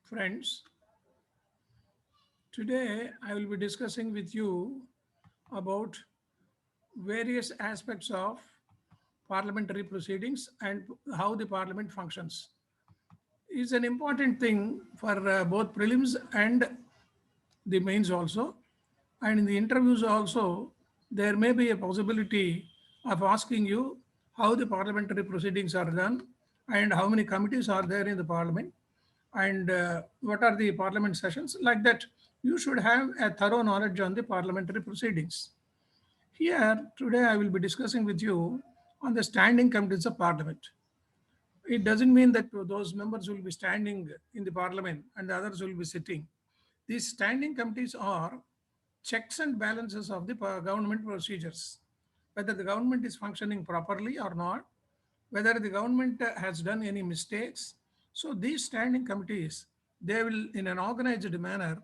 Friends, today I will be discussing with you about various aspects of parliamentary proceedings and how the parliament functions. It's an important thing for both prelims and the mains also. And in the interviews also, there may be a possibility of asking you how the parliamentary proceedings are done and how many committees are there in the parliament and what are the parliament sessions. Like that, you should have a thorough knowledge on the parliamentary proceedings. Here, today I will be discussing with you on the standing committees of parliament. It doesn't mean that those members will be standing in the parliament and the others will be sitting. These standing committees are checks and balances of the government procedures, whether the government is functioning properly or not, whether the government has done any mistakes. So these standing committees, they will, in an organized manner,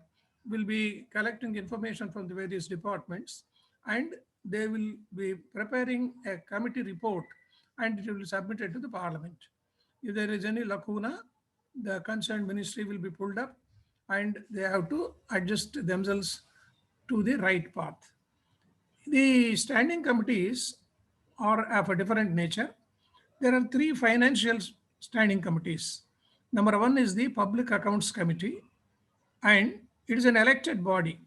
will be collecting information from the various departments and they will be preparing a committee report and it will be submitted to the parliament. If there is any lacuna, the concerned ministry will be pulled up and they have to adjust themselves to the right path. The standing committees are of a different nature. There are three financial standing committees. Number one is the Public Accounts Committee, and it is an elected body.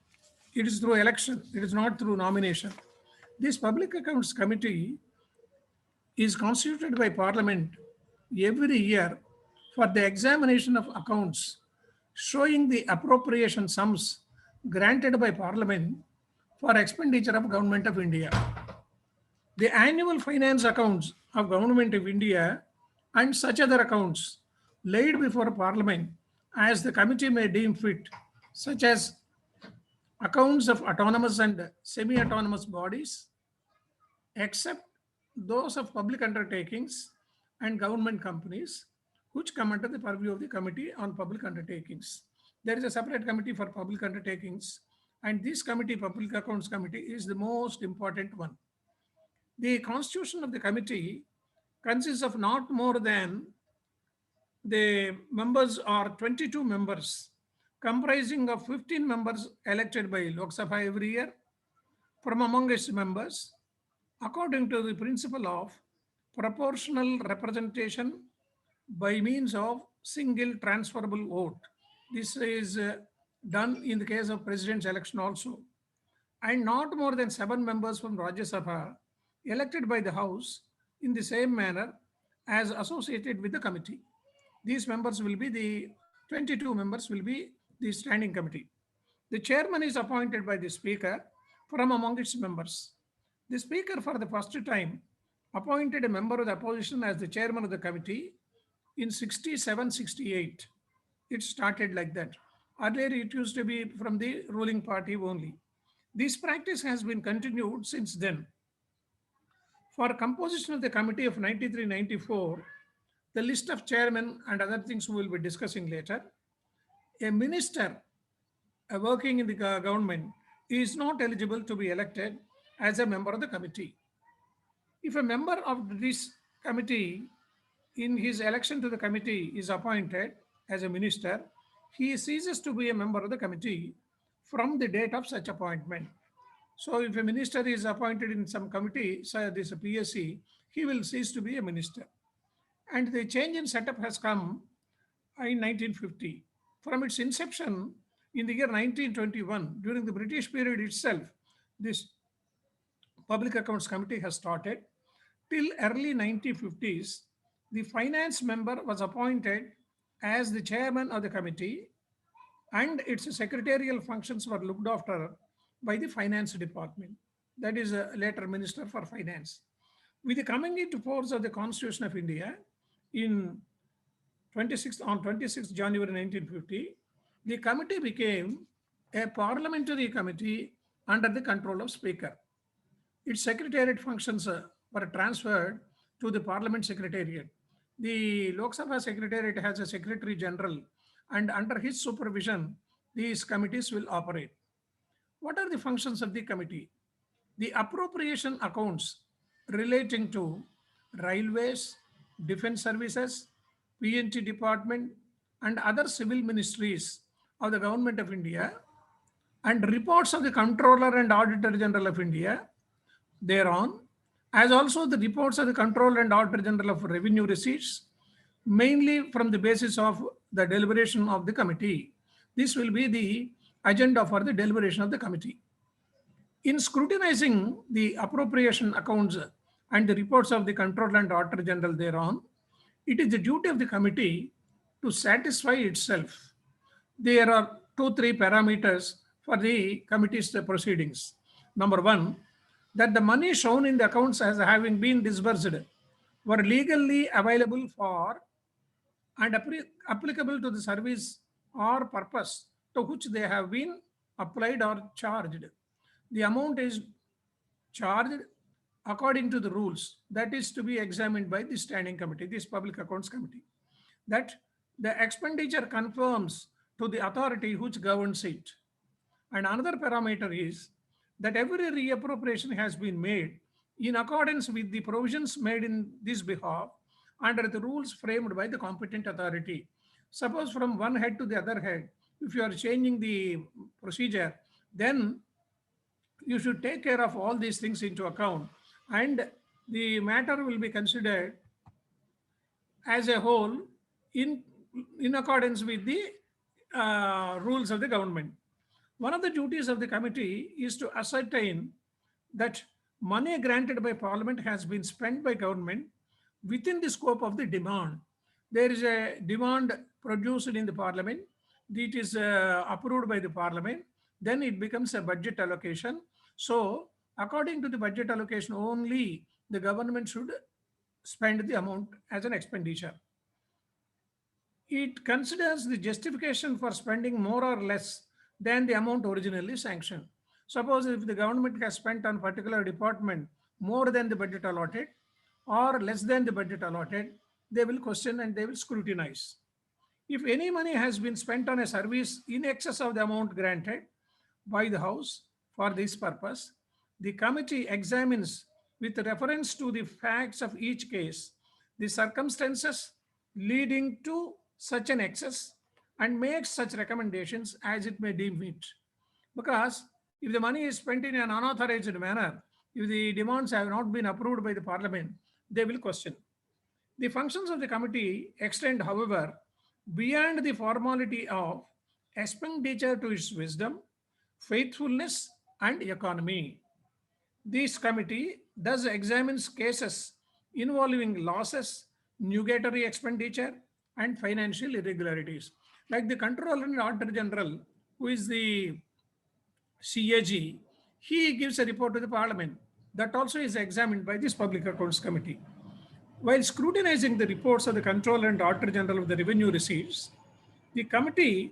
It is through election, it is not through nomination. This Public Accounts Committee is constituted by Parliament every year for the examination of accounts showing the appropriation sums granted by Parliament for expenditure of Government of India. The annual finance accounts of Government of India and such other accounts laid before Parliament as the committee may deem fit, such as accounts of autonomous and semi-autonomous bodies, except those of public undertakings and government companies, which come under the purview of the Committee on Public Undertakings. There is a separate committee for public undertakings, and this committee, Public Accounts Committee, is the most important one. The constitution of the committee consists of not more than the members are 22 members, comprising of 15 members elected by Lok Sabha every year from among its members, according to the principle of proportional representation by means of single transferable vote. This is done in the case of president's election also. And not more than 7 members from Rajya Sabha elected by the House in the same manner as associated with the committee. These members will be the 22 members will be the standing committee. The chairman is appointed by the speaker from among its members. The speaker for the first time appointed a member of the opposition as the chairman of the committee in 67-68. It started like that. Earlier it used to be from the ruling party only. This practice has been continued since then. For composition of the committee of 93-94, the list of chairmen and other things we will be discussing later, a minister working in the government is not eligible to be elected as a member of the committee. If a member of this committee in his election to the committee is appointed as a minister, he ceases to be a member of the committee from the date of such appointment. So if a minister is appointed in some committee, say this PSC, he will cease to be a minister. And the change in setup has come in 1950. From its inception in the year 1921, during the British period itself, this Public Accounts Committee has started. Till early 1950s, the finance member was appointed as the chairman of the committee and its secretarial functions were looked after by the finance department. That is a later minister for finance. With the coming into force of the Constitution of India in 26th January 1950, the committee became a parliamentary committee under the control of Speaker. Its secretariat functions were transferred to the Parliament Secretariat. The Lok Sabha Secretariat has a Secretary General, and under his supervision, these committees will operate. What are the functions of the committee? The appropriation accounts relating to railways, defense services, PNT department, and other civil ministries of the Government of India, and reports of the Comptroller and Auditor General of India thereon, as also the reports of the Comptroller and Auditor General of Revenue Receipts, mainly from the basis of the deliberation of the committee. This will be the agenda for the deliberation of the committee. In scrutinizing the appropriation accounts and the reports of the Comptroller and Auditor General thereon, it is the duty of the committee to satisfy itself. There are two, three parameters for the committee's proceedings. Number one, that the money shown in the accounts as having been disbursed were legally available for and applicable to the service or purpose to which they have been applied or charged. The amount is charged according to the rules that is to be examined by the standing committee, this public accounts committee. That the expenditure conforms to the authority which governs it. And another parameter is that every reappropriation has been made in accordance with the provisions made in this behalf under the rules framed by the competent authority. Suppose from one head to the other head, if you are changing the procedure, then you should take care of all these things into account, and the matter will be considered as a whole in, in accordance with the rules of the government. One of the duties of the committee is to ascertain that money granted by Parliament has been spent by government within the scope of the demand. There is a demand produced in the Parliament, it is approved by the Parliament, then it becomes a budget allocation. So, according to the budget allocation only, the government should spend the amount as an expenditure. It considers the justification for spending more or less than the amount originally sanctioned. Suppose if the government has spent on particular department more than the budget allotted or less than the budget allotted, they will question and they will scrutinize. If any money has been spent on a service in excess of the amount granted by the House for this purpose, the committee examines with reference to the facts of each case, the circumstances leading to such an excess, and makes such recommendations as it may deem it. Because if the money is spent in an unauthorized manner, if the demands have not been approved by the Parliament, they will question. The functions of the committee extend, however, beyond the formality of expenditure to its wisdom, faithfulness, and economy. This committee thus examines cases involving losses, nugatory expenditure, and financial irregularities. Like the Comptroller and Auditor General, who is the CAG, he gives a report to the Parliament. That also is examined by this Public Accounts Committee. While scrutinizing the reports of the Comptroller and Auditor General of the Revenue Receipts, the committee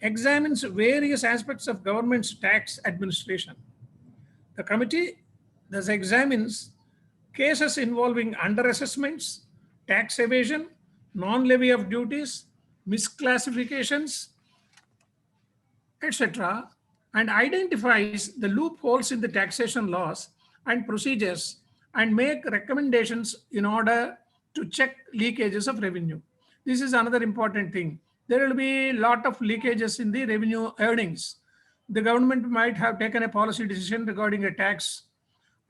examines various aspects of government's tax administration. The committee thus examines cases involving underassessments, tax evasion, non-levy of duties, misclassifications, etc., and identifies the loopholes in the taxation laws and procedures and make recommendations in order to check leakages of revenue. This is another important thing. There will be a lot of leakages in the revenue earnings. The government might have taken a policy decision regarding a tax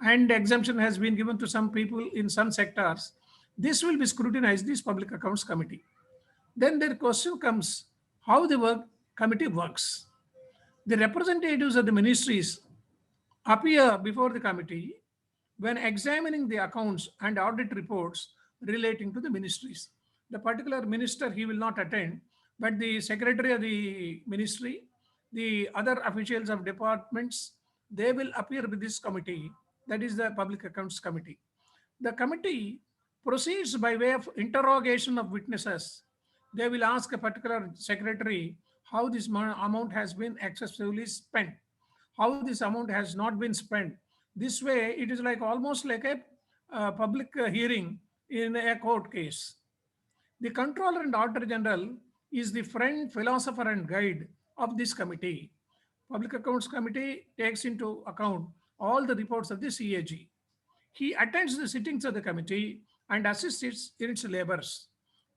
and exemption has been given to some people in some sectors. This will be scrutinized, this Public Accounts Committee. Then the question comes, how the work committee works. The representatives of the ministries appear before the committee when examining the accounts and audit reports relating to the ministries. The particular minister, he will not attend, but the secretary of the ministry, the other officials of departments, they will appear with this committee, that is the Public Accounts Committee. The committee proceeds by way of interrogation of witnesses. They will ask a particular secretary how this amount has been excessively spent, how this amount has not been spent. This way, it is like almost like a public hearing in a court case. The Comptroller and Auditor General is the friend, philosopher, and guide of this committee. Public Accounts Committee takes into account all the reports of the CAG. He attends the sittings of the committee and assists in its labors.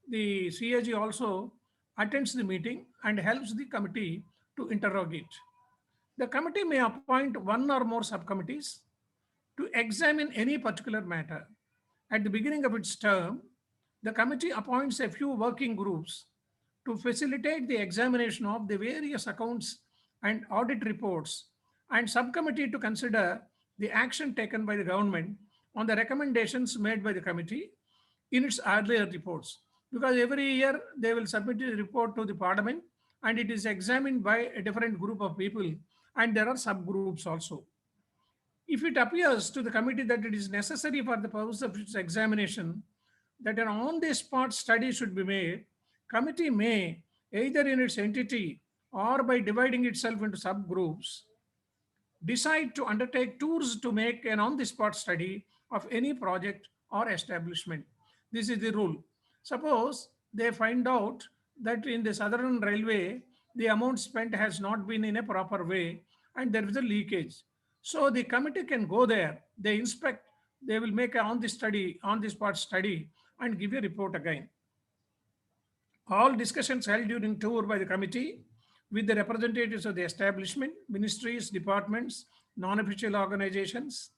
The CAG also attends the meeting and helps the committee to interrogate. The committee may appoint one or more subcommittees to examine any particular matter. At the beginning of its term, the committee appoints a few working groups to facilitate the examination of the various accounts and audit reports, and subcommittee to consider the action taken by the government on the recommendations made by the committee in its earlier reports. Because every year they will submit a report to the parliament and it is examined by a different group of people, and there are subgroups also. If it appears to the committee that it is necessary for the purpose of its examination that an on-the-spot study should be made, committee may, either in its entity or by dividing itself into subgroups, decide to undertake tours to make an on-the-spot study of any project or establishment. This is the rule. Suppose they find out that in the Southern Railway, the amount spent has not been in a proper way and there is a leakage. So the committee can go there, they inspect, they will make a on the spot study and give a report again. All discussions held during tour by the committee with the representatives of the establishment, ministries, departments, non-official organizations,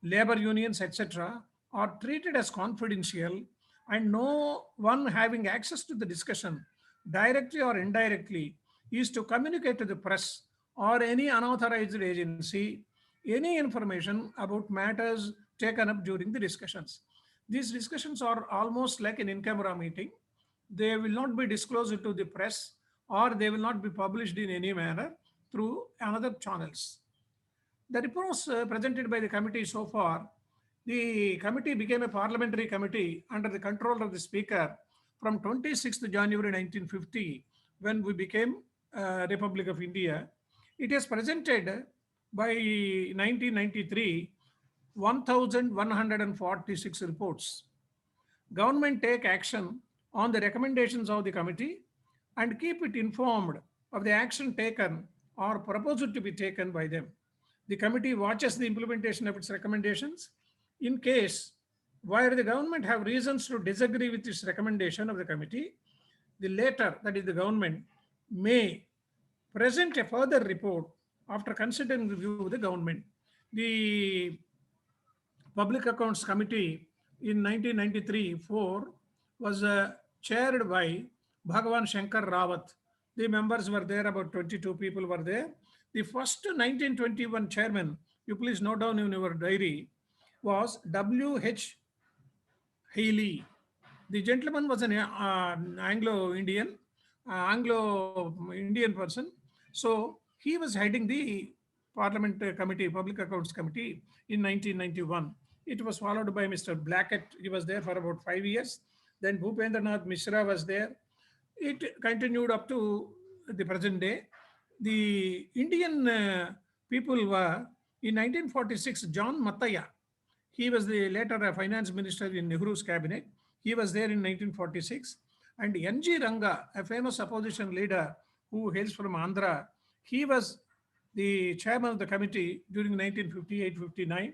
labor unions, etc., are treated as confidential, and no one having access to the discussion, directly or indirectly, is to communicate to the press or any unauthorized agency any information about matters taken up during the discussions. These discussions are almost like an in-camera meeting. They will not be disclosed to the press or they will not be published in any manner through another channels. The reports presented by the committee so far, the committee became a parliamentary committee under the control of the Speaker from 26th January 1950 when we became Republic of India. It has presented by 1993 1146 reports. Government take action on the recommendations of the committee and keep it informed of the action taken or proposed to be taken by them. The committee watches the implementation of its recommendations. In case where the government have reasons to disagree with this recommendation of the committee, the latter, that is the government, may present a further report after considering the view of the government. The Public Accounts Committee in 1993-4 was chaired by Bhagavan Shankar Rawat. The members were there, about 22 people were there. The first 1921 chairman, you please note down in your diary, was W.H. Haley. The gentleman was an Anglo-Indian person. So he was heading the Parliament Committee, Public Accounts Committee in 1991. It was followed by Mr. Blackett. He was there for about 5 years. Then Bhupendranath Mishra was there. It continued up to the present day. The Indian people were, in 1946, John Mathaya. He was the later finance minister in Nehru's cabinet. He was there in 1946. And N.G. Ranga, a famous opposition leader who hails from Andhra, he was the chairman of the committee during 1958-59.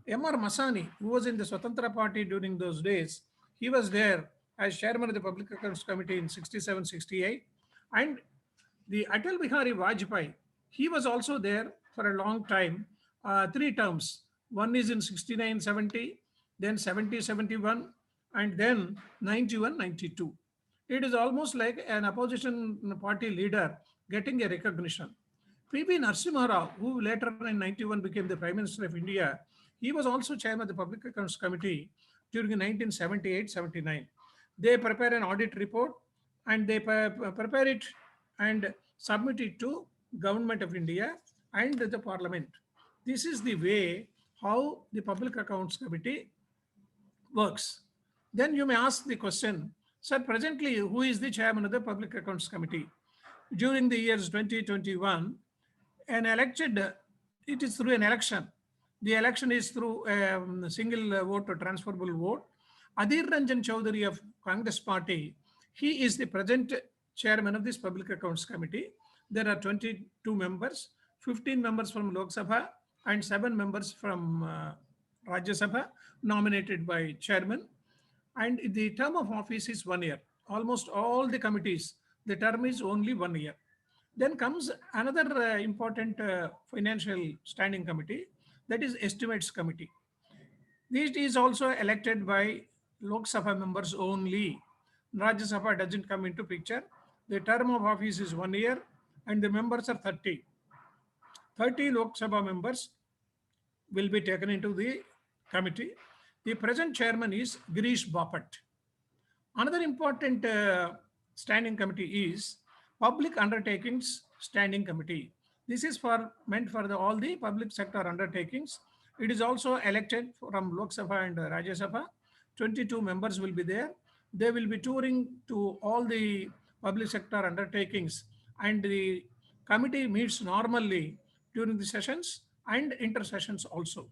M.R. Masani, who was in the Swatantra Party during those days, he was there as chairman of the Public Accounts Committee in 67-68. And the Atal Bihari Vajpayee, he was also there for a long time, 3 terms. One is in 69-70, then 70-71, and then 91-92. It is almost like an opposition party leader getting a recognition. P.V. Narasimha Rao, who later in 91 became the Prime Minister of India, he was also chairman of the Public Accounts Committee during 1978-79. They prepare an audit report and they prepare it and submit it to Government of India and the Parliament. This is the way how the Public Accounts Committee works. Then you may ask the question, sir, presently who is the chairman of the Public Accounts Committee? During the years 2021, an elected, it is through an election. The election is through a single vote or transferable vote. Adhir Ranjan Chaudhary of Congress Party, he is the present chairman of this Public Accounts Committee. There are 22 members, 15 members from Lok Sabha and 7 members from Rajya Sabha nominated by chairman. And the term of office is 1 year. Almost all the committees The term is only 1 year. Then comes another important financial standing committee, that is estimates committee. This is also elected by Lok Sabha members only. Rajya Sabha doesn't come into picture. The term of office is 1 year and the members are 30. 30 Lok Sabha members will be taken into the committee. The present chairman is Girish Bapat. Another important standing committee is Public Undertakings Standing Committee. This is for meant for all the public sector undertakings. It is also elected from Lok Sabha and Rajya Sabha. 22 members will be there. They will be touring to all the public sector undertakings, and the committee meets normally during the sessions and inter sessions also.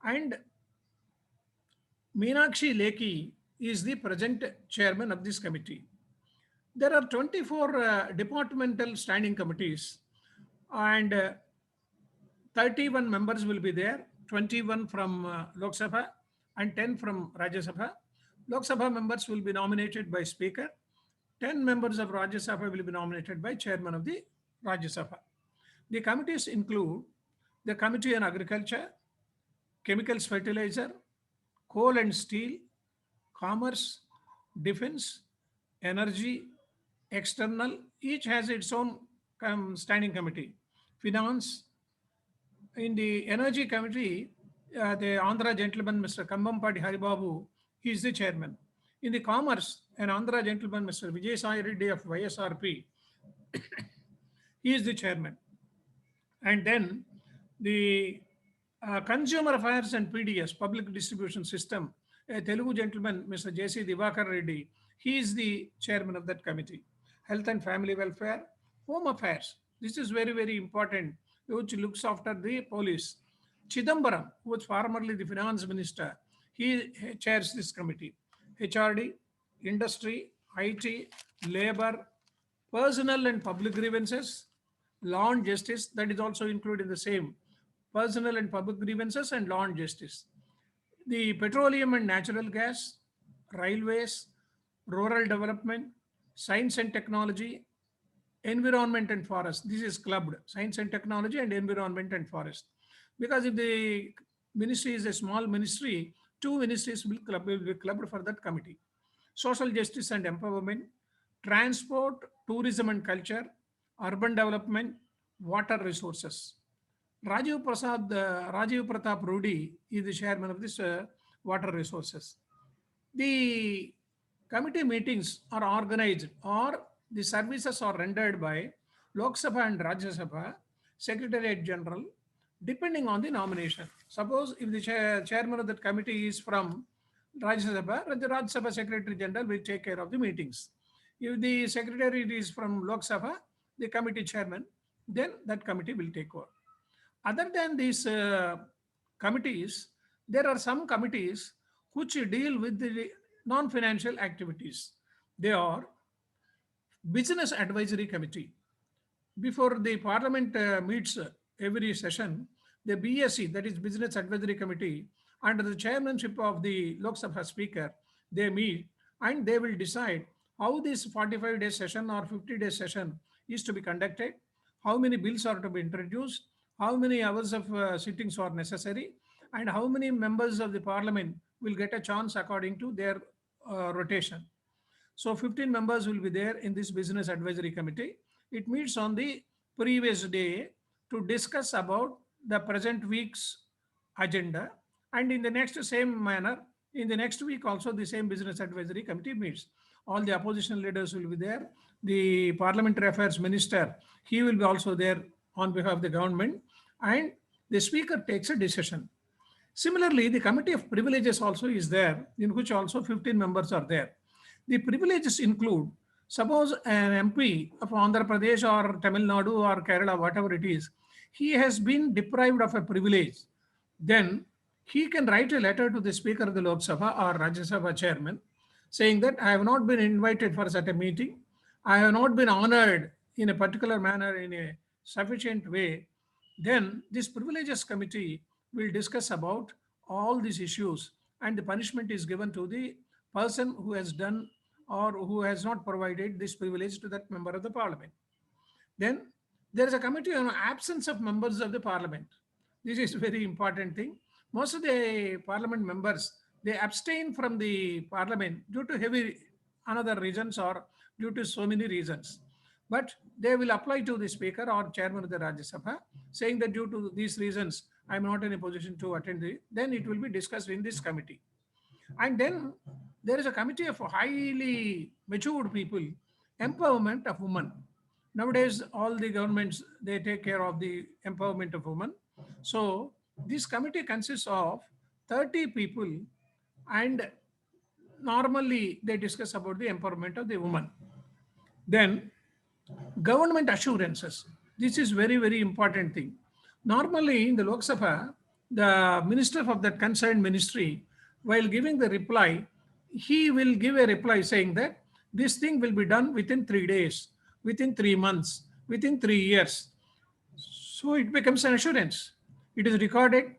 And Meenakshi Lekhi is the present chairman of this committee. There are 24 departmental standing committees, and 31 members will be there, 21 from Lok Sabha and 10 from Rajya Sabha. Lok Sabha members will be nominated by Speaker. 10 members of Rajya Sabha will be nominated by Chairman of the Rajya Sabha. The committees include the Committee on Agriculture, Chemicals, Fertilizer, Coal and Steel, Commerce, Defense, Energy, External. Each has its own standing committee. Finance. In the Energy Committee, the Andhra gentleman, Mr. Kambampati Haribabu, he is the chairman. In the Commerce, an Andhra gentleman, Mr. Vijay Sai Reddy of YSRP, he is the chairman. And then the Consumer Affairs and PDS, Public Distribution System, a Telugu gentleman, Mr. J.C. Divakar Reddy, he is the chairman of that committee. Health and Family Welfare, Home Affairs, this is very, very important, which looks after the police. Chidambaram, who was formerly the finance minister, he chairs this committee. HRD, Industry, IT, Labor, Personal and Public Grievances, Law and Justice, that is also included in the same. Personal and Public Grievances and Law and Justice. The Petroleum and Natural Gas, Railways, Rural Development, Science and Technology, Environment and Forest. This is clubbed, Science and Technology and Environment and Forest. Because if the ministry is a small ministry, two ministries will be clubbed for that committee. Social Justice and Empowerment, Transport, Tourism and Culture, Urban Development, Water Resources. Rajiv Pratap Rudy is the chairman of this Water Resources. The committee meetings are organized or the services are rendered by Lok Sabha and Rajya Sabha, Secretariat General, depending on the nomination. Suppose if the chairman of that committee is from Rajya Sabha, the Rajya Sabha Secretary General will take care of the meetings. If the secretary is from Lok Sabha, the committee chairman, then that committee will take over. Other than these committees, there are some committees which deal with the non-financial activities. They are Business Advisory Committee. Before the Parliament meets every session, the BSC, that is Business Advisory Committee, under the chairmanship of the Lok Sabha Speaker, they meet and they will decide how this 45-day session or 50-day session is to be conducted, how many bills are to be introduced, how many hours of sittings are necessary, and how many members of the Parliament will get a chance according to their rotation. So 15 members will be there in this Business Advisory Committee. It meets on the previous day to discuss about the present week's agenda, and in the next same manner, in the next week also the same Business Advisory Committee meets. All the opposition leaders will be there. The Parliamentary Affairs Minister, he will be also there on behalf of the government, and the Speaker takes a decision. Similarly, the Committee of Privileges also is there, in which also 15 members are there. The privileges include, suppose an MP of Andhra Pradesh or Tamil Nadu or Kerala, whatever it is, he has been deprived of a privilege, then he can write a letter to the Speaker of the Lok Sabha or Rajya Sabha chairman saying that I have not been invited for such a meeting, I have not been honored in a particular manner in a sufficient way. Then this privileges committee will discuss about all these issues, and the punishment is given to the person who has done or who has not provided this privilege to that member of the parliament. Then there is a committee on absence of members of the parliament. This is very important thing. Most of the parliament members, they abstain from the parliament due to heavy another reasons or due to so many reasons. But they will apply to the speaker or chairman of the Rajya Sabha saying that due to these reasons, I am not in a position to attend then it will be discussed in this committee. And then there is a committee of highly matured people, empowerment of women. Nowadays, all the governments, they take care of the empowerment of women. So this committee consists of 30 people, and normally they discuss about the empowerment of the woman. Then government assurances. This is very, very important thing. Normally in the Lok Sabha, the minister of that concerned ministry, while giving the reply, he will give a reply saying that this thing will be done within 3 days, within 3 months, within 3 years. So it becomes an assurance. It is recorded,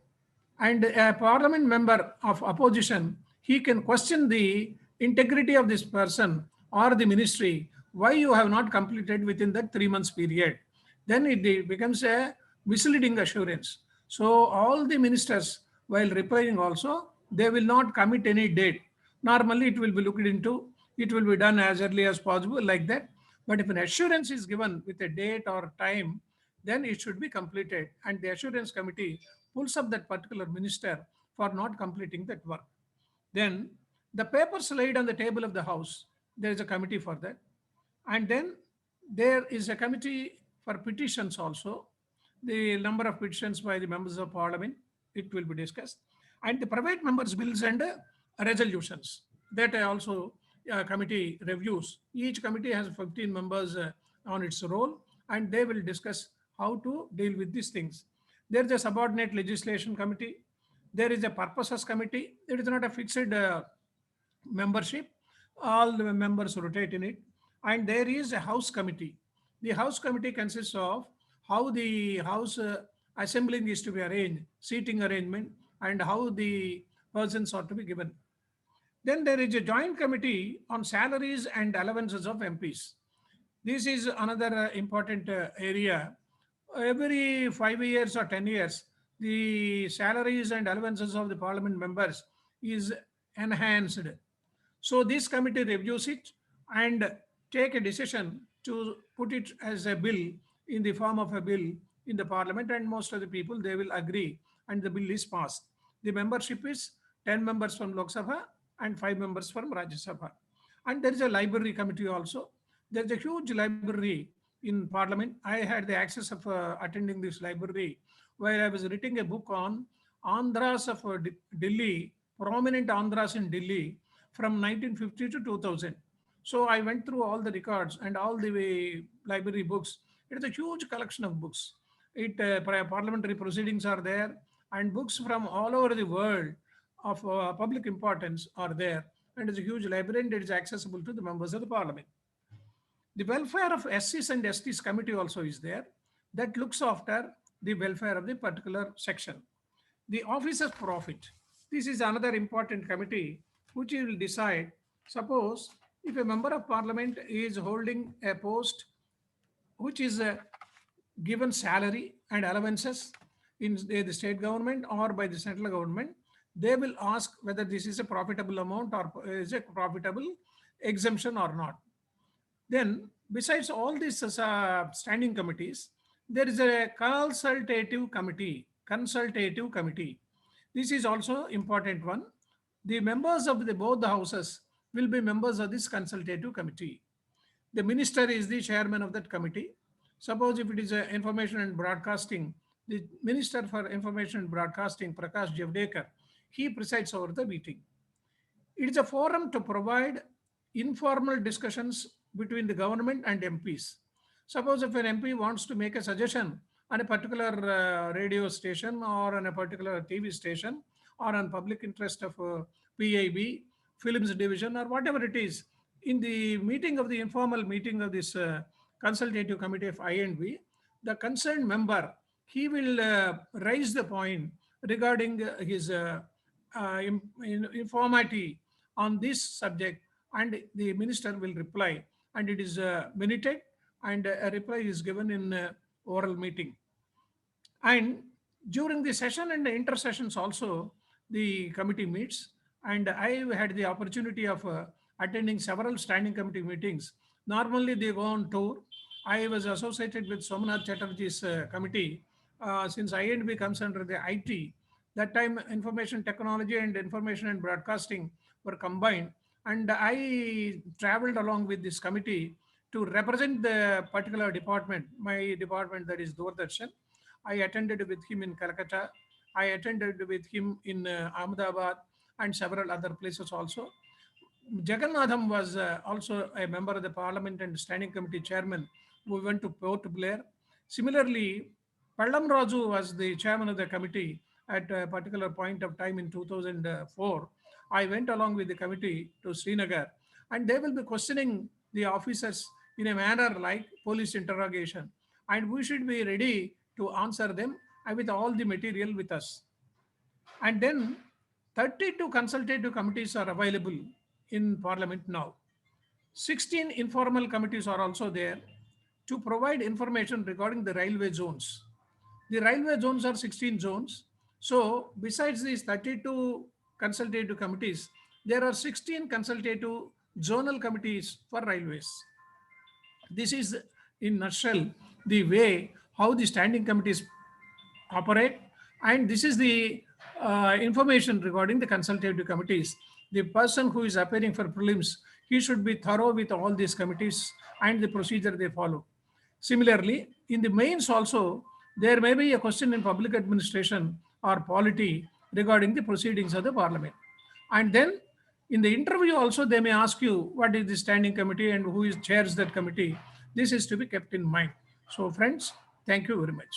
and a parliament member of opposition, he can question the integrity of this person or the ministry, why you have not completed within that 3 months period. Then it becomes a misleading assurance. So all the ministers, while replying also, they will not commit any date. Normally it will be looked into, it will be done as early as possible, like that. But if an assurance is given with a date or time, then it should be completed. And the assurance committee pulls up that particular minister for not completing that work. Then the papers laid on the table of the house, there is a committee for that. And then there is a committee for petitions also. The number of petitions by the members of parliament, it will be discussed. And the private members' bills and resolutions, that also committee reviews. Each committee has 15 members on its role, and they will discuss how to deal with these things. There is a subordinate legislation committee. There is a purposes committee. It is not a fixed membership. All the members rotate in it. And there is a house committee. The house committee consists of how the house assembling is to be arranged, seating arrangement, and how the persons are to be given. Then there is a joint committee on salaries and allowances of MPs. This is another important area. Every 5 years or 10 years, the salaries and allowances of the parliament members is enhanced. So this committee reviews it and take a decision to put it as a bill in the form of a bill in the parliament, and most of the people, they will agree, and the bill is passed. The membership is 10 members from Lok Sabha and 5 members from Rajya Sabha. And there is a library committee also. There is a huge library in parliament. I had the access of attending this library, where I was reading a book on Andhras of Delhi, prominent Andhras in Delhi from 1950 to 2000. So I went through all the records and all the library books. It is a huge collection of books. Parliamentary proceedings are there, and books from all over the world of public importance are there. And it's a huge library, and it is accessible to the members of the parliament. The welfare of SCs and STs committee also is there, that looks after the welfare of the particular section. The officer's profit. This is another important committee which will decide. Suppose if a member of parliament is holding a post which is given salary and allowances in the state government or by the central government, they will ask whether this is a profitable amount or is a profitable exemption or not. Then, besides all these standing committees, there is a consultative committee. Consultative committee. This is also important one. The members of both the houses will be members of this consultative committee. The minister is the chairman of that committee. Suppose if it is information and broadcasting, the Minister for Information and Broadcasting, Prakash Javadekar, he presides over the meeting. It is a forum to provide informal discussions between the government and MPs. Suppose if an MP wants to make a suggestion on a particular radio station or on a particular TV station or on public interest of PIB, Films Division, or whatever it is, in the meeting of the informal meeting of this consultative committee of I&B, the concerned member, he will raise the point regarding his informality on this subject and the minister will reply, and it is minuted, and a reply is given in oral meeting. And during the session and the intersessions also, the committee meets. And I had the opportunity of attending several standing committee meetings. Normally they go on tour. I was associated with Somnath Chatterjee's committee since INB comes under the IT. That time information technology and information and broadcasting were combined. And I traveled along with this committee to represent the particular department, my department, that is Doordarshan. I attended with him in Calcutta. I attended with him in Ahmedabad and several other places also. Jagannatham was also a member of the parliament and standing committee chairman. We went to Port Blair. Similarly, Pallam Raju was the chairman of the committee at a particular point of time in 2004. I went along with the committee to Srinagar, and they will be questioning the officers in a manner like police interrogation. And we should be ready to answer them with all the material with us. And then 32 consultative committees are available in Parliament now. 16 informal committees are also there to provide information regarding the railway zones. The railway zones are 16 zones. So, besides these 32 consultative committees, there are 16 consultative zonal committees for railways. This is, in nutshell, the way how the standing committees operate, and this is the information regarding the consultative committees. The person who is appearing for prelims, he should be thorough with all these committees and the procedure they follow. Similarly, in the mains also, there may be a question in public administration or polity regarding the proceedings of the parliament. And then in the interview also, they may ask you what is the standing committee and who is chairs that committee. This is to be kept in mind. So friends, thank you very much.